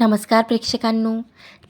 नमस्कार प्रेक्षकांनो.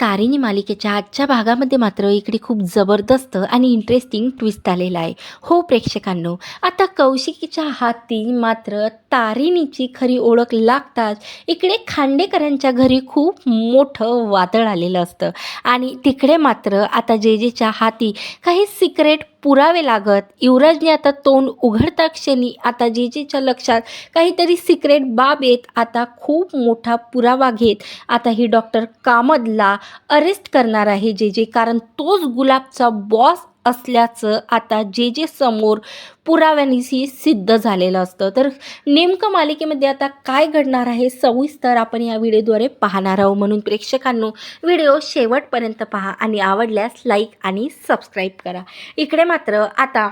तारिणी मालिकेच्या आजच्या भागामध्ये मात्र इकडे खूप जबरदस्त आणि इंटरेस्टिंग ट्विस्ट आलेला आहे. हो प्रेक्षकांनो, आता कौशिकीच्या हाती मात्र तारिणीची खरी ओळख लागताच इकडे खांडेकरांच्या घरी खूप मोठं वादळ आलेलं असतं आणि तिकडे मात्र आता जेजेच्या हाती काही सिक्रेट पुरावे लागत. युवराजने आता तोंड उघडता क्षणी आता जेजेच्या लक्षात काहीतरी सिक्रेट बाब येत. आता खूप मोठा पुरावा घेत आता ही डॉक्टर कामदला अरेस्ट करणार आहे जे कारण तोच गुलाबचा बॉस असल्याचं आता जे समोर पुराव्यांनीही सिद्ध झालेलं असतं. तर नेमकं मालिकेमध्ये आता काय घडणार आहे सविस्तर आपण या व्हिडिओद्वारे पाहणार आहोत. म्हणून प्रेक्षकांनो, व्हिडिओ शेवटपर्यंत पहा आणि आवडल्यास लाईक आणि सबस्क्राईब करा. इकडे मात्र आता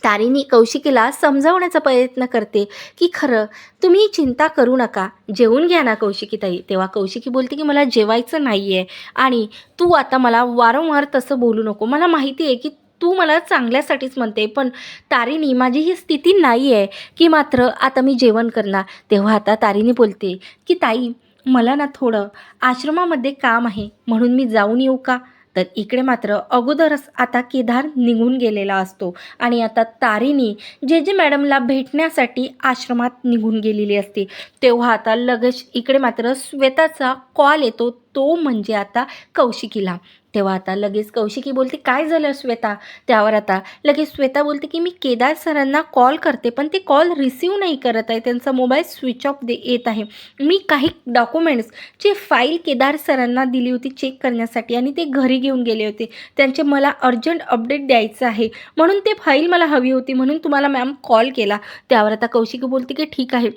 तारिणी कौशिकीला समजावण्याचा प्रयत्न करते की खरं तुम्ही चिंता करू नका, जेवून घ्या ना कौशिकीताई. तेव्हा कौशिकी बोलते की मला जेवायचं नाही आहे आणि तू आता मला वारंवार तसं बोलू नको. मला माहिती आहे की तू मला चांगल्यासाठीच म्हणते, पण तारिणी माझी ही स्थिती नाही आहे की मात्र आता मी जेवण करणार. तेव्हा आता तारिणी बोलते की ताई, मला ना थोडं आश्रमामध्ये काम आहे, म्हणून मी जाऊन येऊ का? तर इकडे मात्र अगोदरच आता केदार निघून गेलेला असतो आणि आता तारिणी जे मॅडमला भेटण्यासाठी आश्रमात निघून गेलेली असते. तेव्हा आता लगेच इकडे मात्र श्वेताचा कॉल येतो, तो म्हणजे आता कौशिकीला. तेव्हा आता लगेच कौशिकी बोलते काय झालं श्वेता? त्यावर आता लगेच श्वेता बोलते की मी केदार सरांना कॉल करते, पण ते कॉल रिसीव नाही करत आहे, त्यांचा मोबाईल स्विच ऑफ येत आहे. मी काही डॉक्युमेंट्सची फाईल केदार सरांना दिली होती चेक करण्यासाठी आणि ते घरी घेऊन गेले होते. त्यांचे मला अर्जंट अपडेट द्यायचं आहे, म्हणून ते फाईल मला हवी होती, म्हणून तुम्हाला मॅम कॉल केला. त्यावर आता कौशिकी बोलते की ठीक आहे,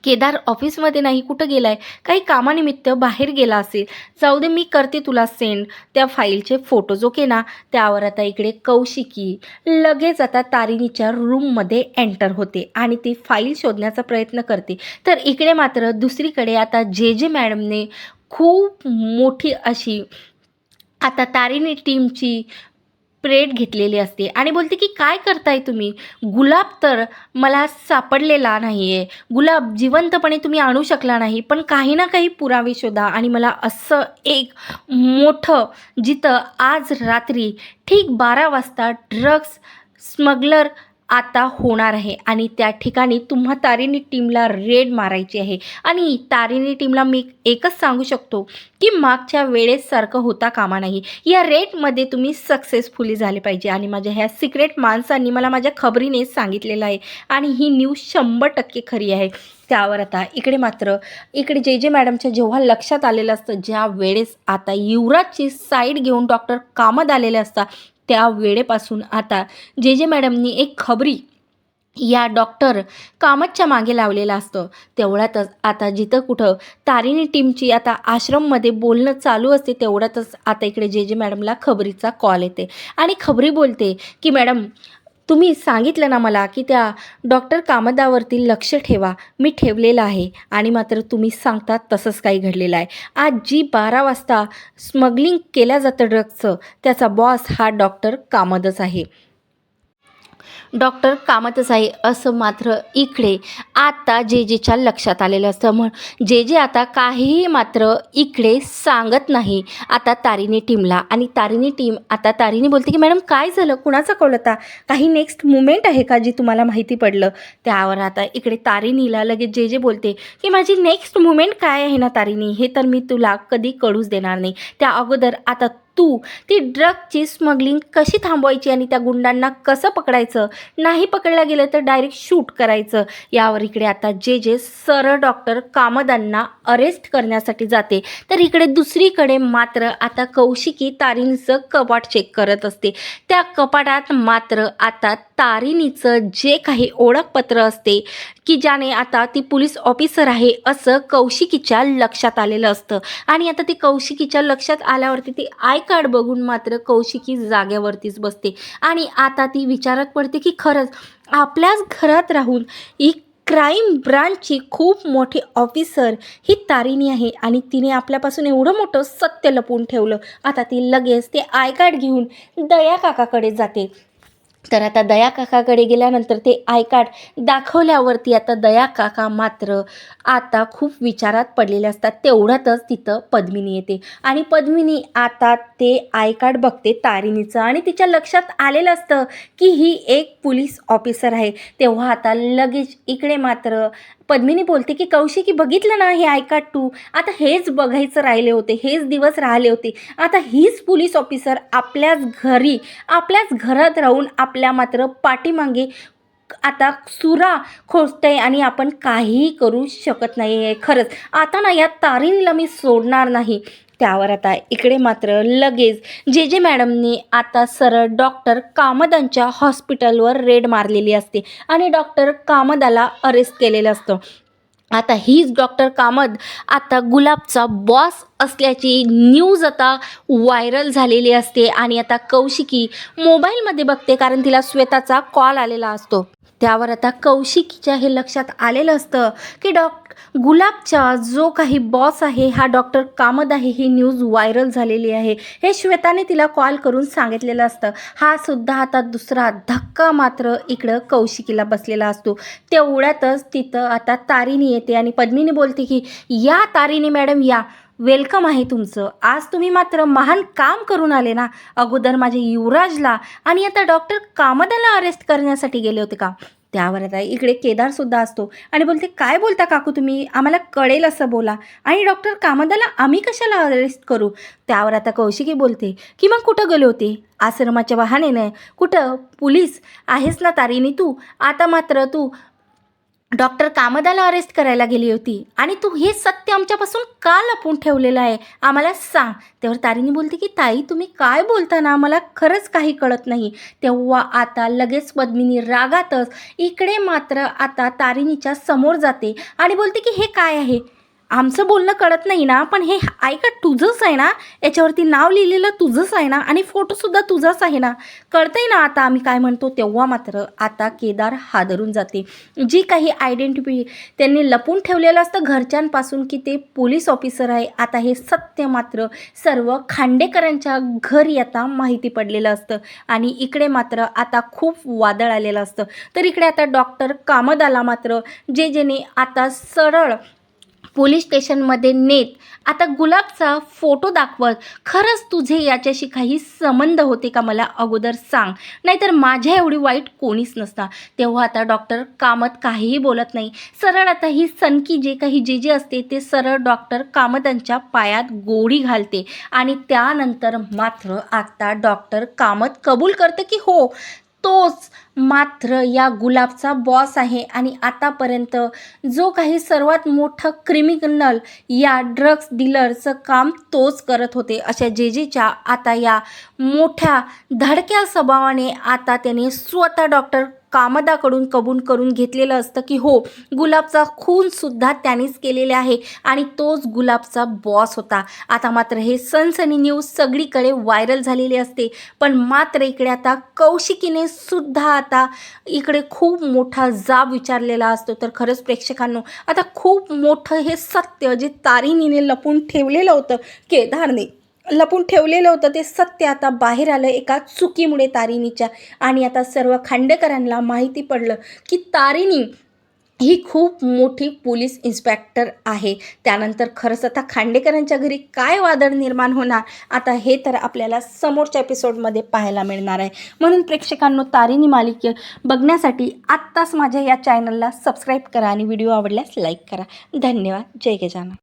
केदार ऑफिसमध्ये नाही, कुठं गेला आहे? काही कामानिमित्त बाहेर गेला असेल, जाऊ दे, मी करते तुला सेंड त्या फाईलचे फोटोज, ओके ना? त्यावर आता इकडे कौशिकी लगेच आता तारिणीच्या रूममध्ये एंटर होते आणि ती फाईल शोधण्याचा प्रयत्न करते. तर इकडे मात्र दुसरीकडे आता जे मॅडमने खूप मोठी अशी आता तारिणी टीमची प्रेड घेतलेली असते आणि बोलते की काय करताय तुम्ही? गुलाब तर मला सापडलेला नाही आहे. गुलाब जिवंतपणे तुम्ही आणू शकला नाही, पण काही ना काही पुरावे शोधा आणि मला असं एक मोठं, जिथं आज रात्री ठीक 12 वाजता ड्रग्स स्मगलर आता होणार आहे आणि त्या ठिकाणी तुम्हा तारिणी टीमला रेड मारायची आहे. आणि तारिणी टीमला मी एकच सांगू शकतो की मागच्या वेळेसारखं होता कामा नाही. या रेटमध्ये तुम्ही सक्सेसफुली झाले पाहिजे आणि माझ्या ह्या सिक्रेट माणसांनी मला माझ्या खबरीने सांगितलेलं आहे आणि ही न्यूज 100% खरी आहे. त्यावर आता इकडे मात्र इकडे जे मॅडमच्या जेव्हा लक्षात आलेलं असतं, ज्या वेळेस आता युवराजची साईड घेऊन डॉक्टर कामत आलेले असतात, त्या वेळेपासून आता जे मॅडमनी एक खबरी या डॉक्टर कामतच्या मागे लावलेलं असतं. तेवढ्यातच आता जिथं कुठं तारिणी टीमची आता आश्रममध्ये बोलणं चालू असते, तेवढ्यातच आता इकडे जे मॅडमला खबरीचा कॉल येते आणि खबरी बोलते की मॅडम, तुम्ही सांगितलं ना मला की त्या डॉक्टर कामदावरती लक्ष ठेवा, मी ठेवलेलं आहे आणि मात्र तुम्ही सांगता तसंच काही घडलेलं आहे. आज जी 12 वाजता स्मगलिंग केल्या जातं ड्रग्सचं, त्याचा बॉस हा डॉक्टर कामतच आहे. डॉक्टर कामतच आहे असं मात्र इकडे आता जेच्या लक्षात आलेलं असतं. म्हणून जे आता काहीही मात्र इकडे सांगत नाही आता तारिणी टीमला आणि तारिणी टीम आता तारिणी बोलते की मॅडम काय झालं, कुणाचा कॉल होता, काही नेक्स्ट मुवमेंट आहे का जी तुम्हाला माहिती पडलं? त्यावर आता इकडे तारिणीला लगेच जे बोलते की माझी नेक्स्ट मुवमेंट काय आहे ना तारिणी, हे तर मी तुला कधी कळूच देणार नाही. त्या अगोदर आता तू ती ड्रगची स्मगलिंग कशी थांबवायची आणि त्या गुंडांना कसं पकडायचं, नाही पकडलं गेलं तर डायरेक्ट शूट करायचं. यावर इकडे आता जे सरळ डॉक्टर कामदांना अरेस्ट करण्यासाठी जाते. तर इकडे दुसरीकडे मात्र आता कौशिकी तारिणीचं कपाट चेक करत असते. त्या कपाटात मात्र आता तारिणीचं जे काही ओळखपत्र असते की ज्याने आता ती पोलीस ऑफिसर आहे असं कौशिकीच्या लक्षात आलेलं असतं आणि आता ती कौशिकीच्या लक्षात आल्यावरती ती आय कार्ड बघून मात्र कौशिकी जाग्यावरतीच बसते आणि आता ती विचारात पडते की खरंच आपल्याच घरात राहून ही क्राईम ब्रांचची खूप मोठी ऑफिसर ही तारिणी आहे आणि तिने आपल्यापासून एवढं मोठं सत्य लपवून ठेवलं. आता ती लगेच ते आय कार्ड घेऊन दया काकाकडे जाते तर आता दया काकाकडे गेल्यानंतर ते आय कार्ड दाखवल्यावरती आता दया काका मात्र आता खूप विचारात पडलेले असतात. तेवढ्यातच तिथं पद्मिनी येते आणि पद्मिनी आता ते आय कार्ड बघते तारिणीचं आणि तिच्या लक्षात आलेलं असतं की ही एक पोलीस ऑफिसर आहे. तेव्हा आता लगेच इकडे मात्र पद्मिनी बोलते की कौशिकी बघितलं ना हे आय कार्ड तू, आता हेच बघायचं राहिले होते, हेच दिवस राहिले होते. आता हीच पोलीस ऑफिसर आपल्याच घरात राहून आपल्या मात्र पाठीमागे आता सुरा खोचते आणि आपण काहीही करू शकत नाही आहे. खरंच आता ना या तारिणीला मी सोडणार नाही. त्यावर आता इकडे मात्र लगेच जे मॅडमनी आता सरळ डॉक्टर कामदांच्या हॉस्पिटलवर रेड मारलेली असते आणि डॉक्टर कामदाला अरेस्ट केलेलं असतं. आता हीच डॉक्टर कामत आता गुलाबचा बॉस असल्याची न्यूज आता व्हायरल झालेली असते आणि आता कौशिकी मोबाईलमध्ये बघते कारण तिला श्वेताचा कॉल आलेला असतो. त्यावर आता कौशिकीच्या हे लक्षात आलेलं असतं की गुलाबचा जो काही बॉस आहे हा डॉक्टर कामत आहे, ही न्यूज व्हायरल झालेली आहे. हे श्वेताने तिला कॉल करून सांगितलेलं असतं. हा सुद्धा आता दुसरा धक्का मात्र इकडं कौशिकीला बसलेला असतो. तेवढ्यातच तिथं आता तारिणी येते आणि पद्मिनी बोलते की या तारिणी मॅडम या, वेलकम आहे तुमचं. आज तुम्ही मात्र महान काम करून आले ना. अगोदर माझे युवराजला आणि आता डॉक्टर कामदाला अरेस्ट करण्यासाठी गेले होते का. त्यावर आता इकडे केदारसुद्धा असतो आणि बोलते काय बोलता काकू तुम्ही, आम्हाला कळेल असं बोला आणि डॉक्टर कामदाला आम्ही कशाला अरेस्ट करू. त्यावर आता कौशिकी बोलते की मग कुठं गेले होते आश्रमाच्या बहाण्याने, कुठं पोलीस आहेस ना तारिणी तू, आता मात्र तू डॉक्टर कामदाला अरेस्ट करायला गेली होती आणि तू हे सत्य आमच्यापासून का लपवून ठेवलेलं आहे आम्हाला सांग. तेव्हा तारिणी बोलते की ताई तुम्ही काय बोलता ना, मला खरंच काही कळत नाही. तेव्हा आता लगेच पद्मिनी रागातच इकडे मात्र आता तारिणीच्या समोर जाते आणि बोलते की हे काय आहे, आमचं बोलणं कळत नाही ना, पण हे ऐका तुझंच आहे ना, याच्यावरती नाव लिहिलेलं तुझंच आहे ना आणि फोटोसुद्धा तुझाच आहे ना, कळतंय ना आता आम्ही काय म्हणतो. तेव्हा मात्र आता केदार हादरून जाते. जी काही आयडेंटिटी त्यांनी लपून ठेवलेलं असतं घरच्यांपासून की ते पोलीस ऑफिसर आहे, आता हे सत्य मात्र सर्व खांडेकरांच्या घरी आता माहिती पडलेलं असतं आणि इकडे मात्र आता खूप वादळ आलेलं असतं. तर इकडे आता डॉक्टर कामदाला मात्र जेने आता सरळ पोलीस स्टेशनमध्ये नेत आता गुलाबचा फोटो दाखवत, खरंच तुझे याच्याशी काही संबंध होते का मला अगोदर सांग, नाहीतर माझ्या एवढी वाईट कोणीच नसता. तेव्हा आता डॉक्टर कामत काहीही बोलत नाही. सरळ आता ही सनकी जे काही जे असते ते सरळ डॉक्टर कामतांच्या पायात गोळी घालते आणि त्यानंतर मात्र आता डॉक्टर कामत कबूल करते की हो तोच मात्र या गुलाबचा बॉस आहे आणि आतापर्यंत जो काही सर्वात मोठं क्रिमिनल या ड्रग्स डीलरचं काम तोच करत होते. अशा जेच्या आता या मोठ्या धडक्या स्वभावाने आता त्याने स्वतः डॉक्टर कामदाकडून कबूल करून घेतलेलं असतं की हो गुलाबचा खूनसुद्धा त्यानेच केलेला आहे आणि तोच गुलाबचा बॉस होता. आता मात्र हे सनसनी न्यूज सगळीकडे व्हायरल झालेली असते. पण मात्र इकडे आता कौशिकीने सुद्धा आता इकडे खूप मोठा जाब विचारलेला असतो. तर खरंच प्रेक्षकांनो आता खूप मोठं हे सत्य जे तारिणीने लपून ठेवलेलं होतं, केदारने लपून ठेवलेलं होतं, ते सत्य आता बाहेर आलं एका चुकीमुळे तारिणीच्या. आणि आता सर्व खांडेकरांना माहिती पडलं की तारिणी ही खूप मोठी पोलीस इन्स्पेक्टर आहे. त्यानंतर खरंच आता खांडेकरांच्या घरी काय वादळ निर्माण होणार आता हे तर आपल्याला समोरच्या एपिसोडमध्ये पाहायला मिळणार आहे. म्हणून प्रेक्षकांनो तारिणी मालिका बघण्यासाठी आत्ताच माझ्या या चॅनलला सबस्क्राईब करा आणि व्हिडिओ आवडल्यास लाईक करा. धन्यवाद. जय गजानन.